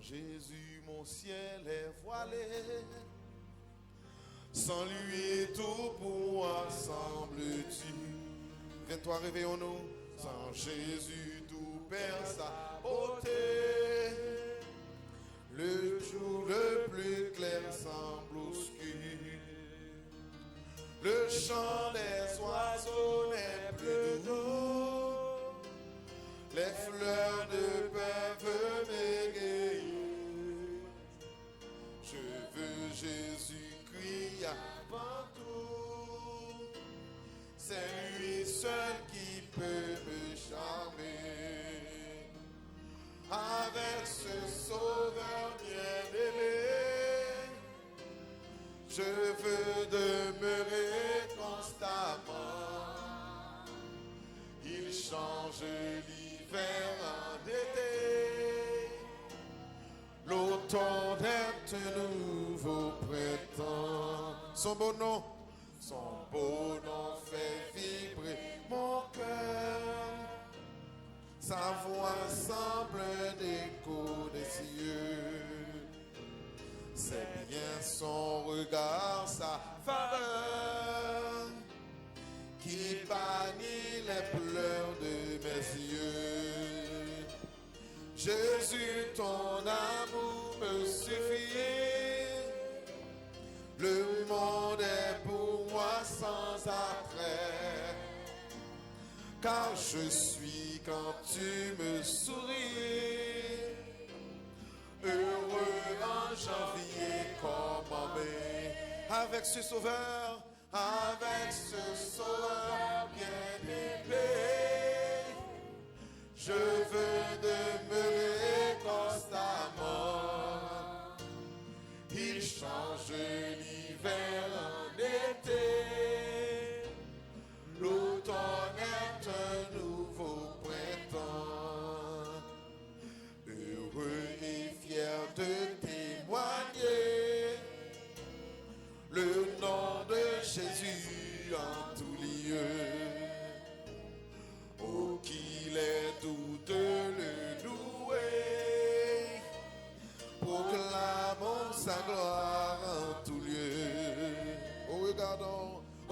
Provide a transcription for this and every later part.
Jésus, mon ciel est voilé. Sans lui, tout pour moi semble-tu. Viens-toi, réveillons-nous. Sans Jésus, tout perd sa beauté. Le jour le plus clair semble obscur. Le chant des oiseaux n'est plus doux. Les fleurs ne peuvent m'égayer. Je veux Jésus-Christ avant tout. C'est lui seul qui peut me charmer. Avec ce sauveur bien-aimé, je veux demeurer constamment. Il change l'hiver en été. L'automne est un nouveau printemps. Son beau nom fait vibrer mon cœur. Sa voix semble un écho des cieux. C'est bien son regard, sa faveur qui bannit les pleurs de mes yeux. Jésus, ton amour me suffit. Le monde est pour moi sans attrait. Car je suis quand tu me souris. Heureux en janvier comme en mai. Avec ce sauveur bien-aimé. Je veux demeurer constamment. Il change l'hiver en été. L'automne est un nouveau printemps. Heureux et fier de témoigner le nom de Jésus en tout lieu. Oh, qu'il est doux de le louer. Proclamons sa gloire en tout lieu. Oh,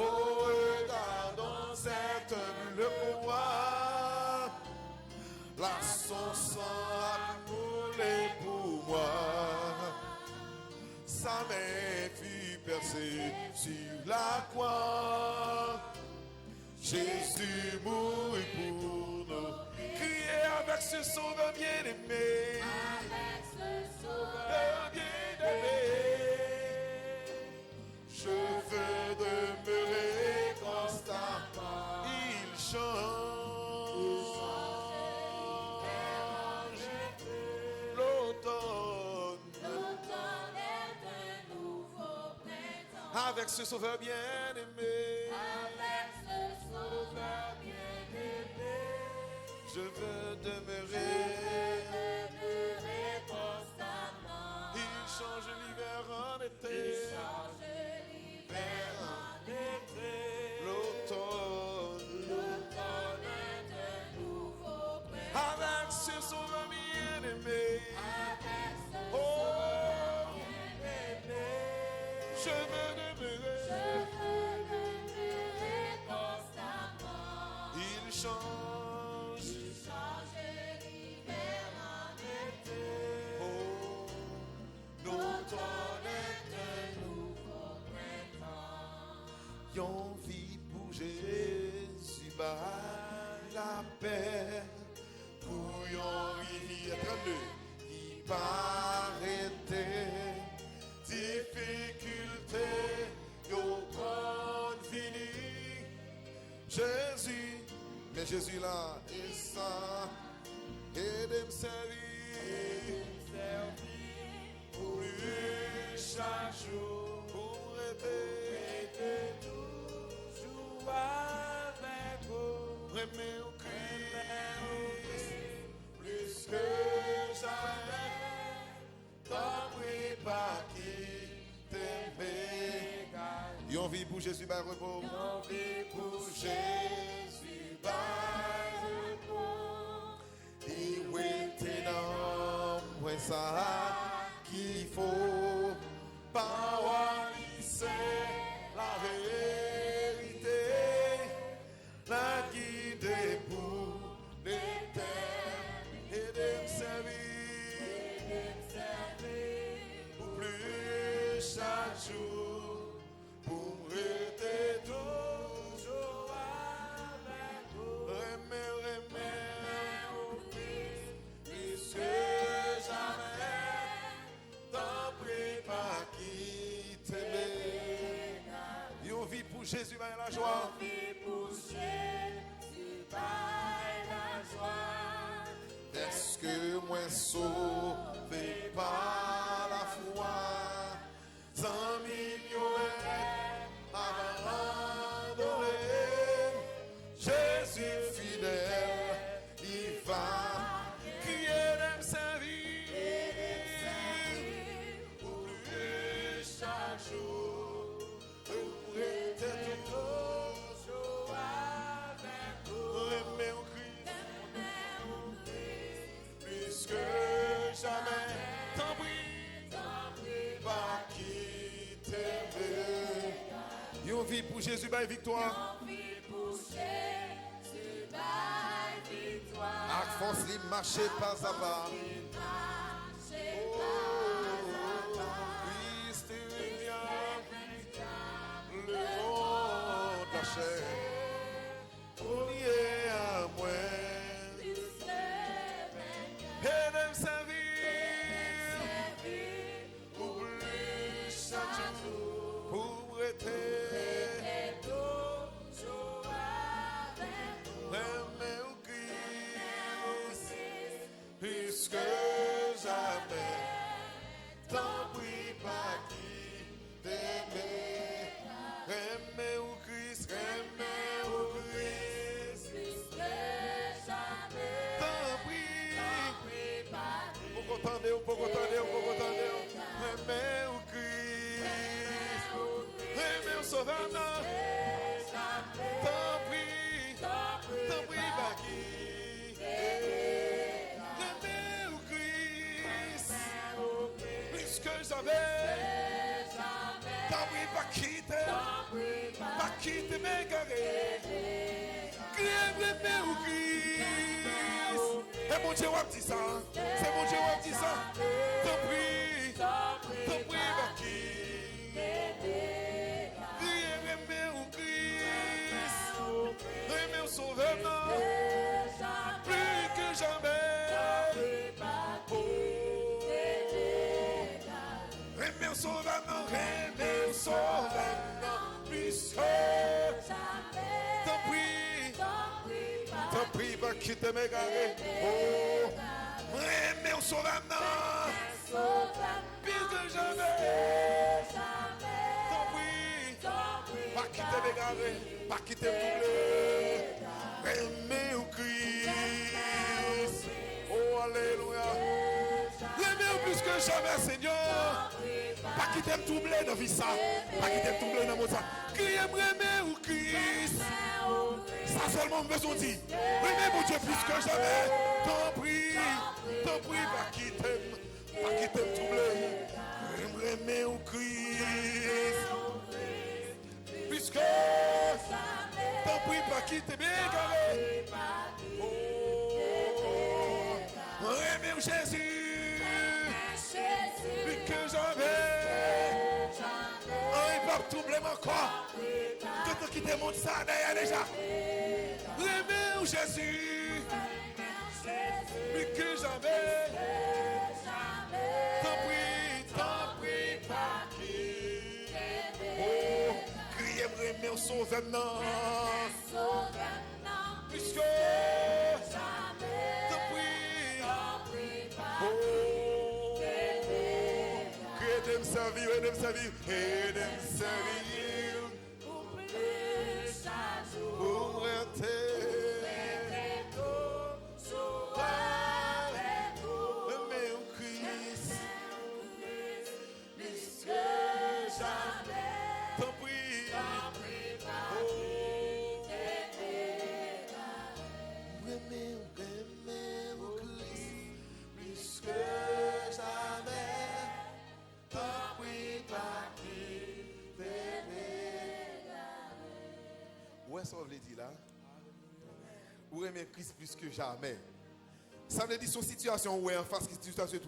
regardons cet humble pouvoir. Là, son sang a coulé pour moi. Sa main fut percée sur la croix. Jésus mourut pour nous. Criez avec ce sauveur bien-aimé. Avec ce sauveur bien-aimé. Je veux demeurer constamment. Il change l'automne. L'automne est un nouveau printemps. Avec ce sauveur bien-aimé. Avec ce sauveur bien-aimé. Je veux demeurer constamment. Il change l'hiver en été. Il change l'hiver en été. L'automne. L'automne est un nouveau printemps. Avec ce sauveur bien-aimé. Avec ce Oh, sauveur bien-aimé. je veux demeurer. Constamment. Il change. Il change l'hiver en été. Oh, L'automne est un nouveau printemps. Yon vie pour Jésus, bah, la paix. Pour yon rivière 32 qui paraît difficulté, yon grande fini. Jésus, mais Jésus là, et ça, et de me servir. Pour lui chaque jour, pour rêver toujours avec vous, aimer au Christ, plus que jamais, t'en pas qui t'aimer. Yon vit pour Jésus, bah repos. Yon vit pour Jésus, bah repos. Il était dans moi ça. chaque jour pour me rester toujours avec vous. Remets au Christ, plus que jamais. T'en prie pas quitter. Yon vit pour Jésus, ben la joie. Yon vit pour Jésus, ben la joie. Est-ce que moi sauvé par la foi? Sans millions à adorer, Jésus fidèle, il va crier d'aime sa vie. Pour lui chaque jour, pour être toujours avec vous. Remets au Christ, plus que jamais. T'en prie, pas quitter. Yon vit pour Jésus, bye victoire. Yon vit pour Jésus, ben victoire. Ak force li marcher pas à pas. Marchez pas à pas. Christ est le long de la chair. On y est à moi. Et d'aime servir pour lui chaque jour. Pour être remets au Christ, plus que jamais. T'en prie pas quitter. Remets au Christ, remets au Christ. T'en prie. Pour qu'entendez. Remets au Christ. Remets au Sauveur. T'en prie pas quitter. Remets au Christ. Plus que jamais. T'en prie pas quitter. Pas quitter mes garés. Remets au Christ. Et mon Dieu, on dit ça. C'est mon Dieu, on dit ça. T'en prie pas quitter. Remets au Christ. Remets au Sauveur. Plus que jamais. Remets au Sauveur. Remets au Sauveur. Plus que t'en prie pas quitter mes garés. Oh, remets au Sauveur. Plus que jamais. T'en prie pas quitter mes garés. Pas quitter le doublé. Remets au Christ. Oh, alléluia. Remets au plus que jamais, Seigneur. Pas quitter le doublé dans vie ça. Pas quitter le doublé dans mon ça. Criez, remets au Christ. Ça seulement besoin de dire. Remets mon Dieu plus que jamais. T'en prie, pas quitter le doublé. Remets au Christ. Puisque t'en prie pas quitter mes garés. Oh, remets au Jésus. Plus que jamais. Il va troubler encore. Tout quitter mon ça derrière déjà. Remets au Jésus. Plus que jamais. T'en prie pas quitter. Oh, criez, remets au Sauveur. Puisque t'en prie. Oh, criez d'aime servir, et d'aime servir. Pour être remets au Christ. Plus que jamais. T'en prie. Oh, remets au Christ. Plus que jamais. T'en prie pas quitter. Où est-ce qu'on veut dire là? Ou aimer Christ plus que jamais. Ça veut dire son situation où est en face, situation